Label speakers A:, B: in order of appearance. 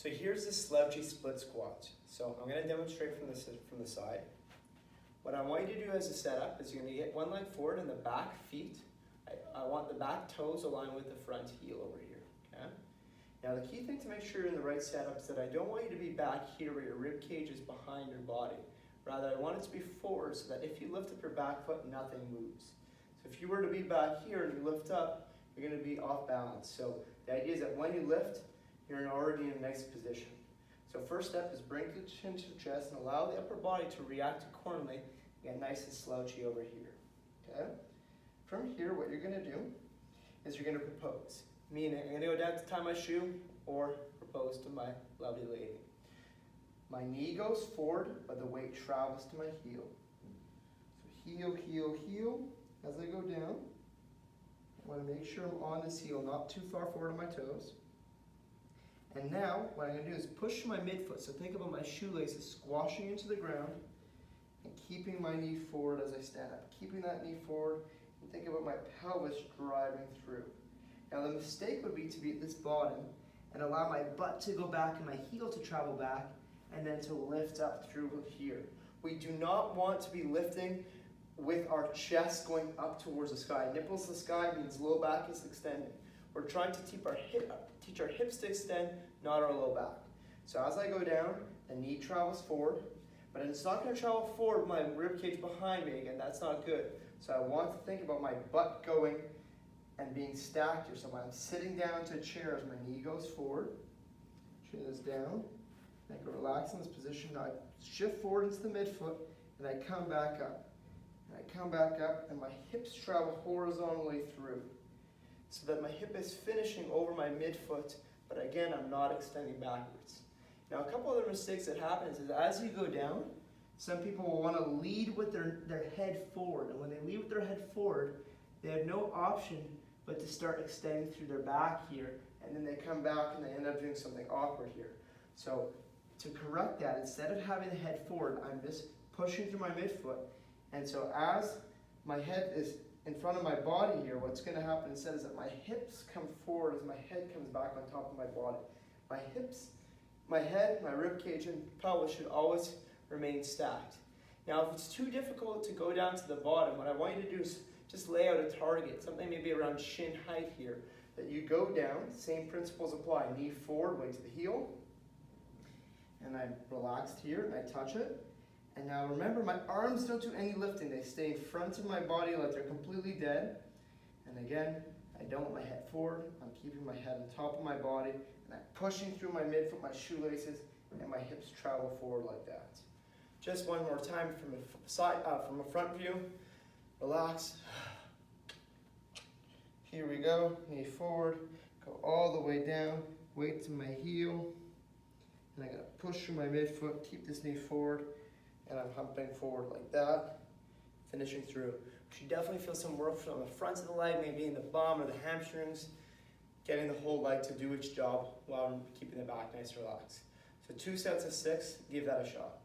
A: So here's the slouchy split squat. So I'm going to demonstrate from the side. What I want you to do as a setup is you're going to get one leg forward and the back feet. I want the back toes aligned with the front heel over here. Okay? Now the key thing to make sure you're in the right setup is that I don't want you to be back here where your rib cage is behind your body. Rather, I want it to be forward so that if you lift up your back foot, nothing moves. So if you were to be back here and you lift up, you're going to be off balance. So the idea is that when you lift, you're already in a nice position. So first step is bring the chin to the chest and allow the upper body to react accordingly. Get nice and slouchy over here. Okay? From here, what you're going to do is you're going to propose. Meaning, I'm going to go down to tie my shoe or propose to my lovely lady. My knee goes forward, but the weight travels to my heel. So heel, heel, heel. As I go down, I want to make sure I'm on this heel, not too far forward on my toes. And now, what I'm going to do is push my midfoot. So think about my shoelaces squashing into the ground and keeping my knee forward as I stand up. Keeping that knee forward, and think about my pelvis driving through. Now the mistake would be to be at this bottom and allow my butt to go back and my heel to travel back and then to lift up through here. We do not want to be lifting with our chest going up towards the sky. Nipples to the sky means low back is extending. We're trying to teach our hips to extend, not our low back. So as I go down, the knee travels forward, but it's not going to travel forward with my rib cage behind me. Again, that's not good. So I want to think about my butt going and being stacked here. So when I'm sitting down to a chair, as my knee goes forward, chin is down, I can relax in this position. Now I shift forward into the midfoot, and I come back up. And I come back up, and my hips travel horizontally through, so that my hip is finishing over my midfoot, but again, I'm not extending backwards. Now, a couple other mistakes that happens is as you go down, some people will want to lead with their head forward, and when they lead with their head forward, they have no option but to start extending through their back here, and then they come back and they end up doing something awkward here. So to correct that, instead of having the head forward, I'm just pushing through my midfoot, and so as my head is in front of my body here, what's going to happen instead is that my hips come forward as my head comes back on top of my body. My hips, my head, my rib cage, and pelvis should always remain stacked. Now, if it's too difficult to go down to the bottom, what I want you to do is just lay out a target, something maybe around shin height here, that you go down, same principles apply. Knee forward, weight to the heel, and I'm relaxed here, and I touch it. And now remember, my arms don't do any lifting. They stay in front of my body like they're completely dead. And again, I don't want my head forward. I'm keeping my head on top of my body, and I'm pushing through my midfoot, my shoelaces, and my hips travel forward like that. Just one more time from a front view. Relax. Here we go. Knee forward. Go all the way down. Weight to my heel. And I'm going to push through my midfoot. Keep this knee forward. And I'm humping forward like that, finishing through. We should definitely feel some work from the front of the leg, maybe in the bum or the hamstrings, getting the whole leg to do its job while I'm keeping the back nice and relaxed. So 2 sets of 6, give that a shot.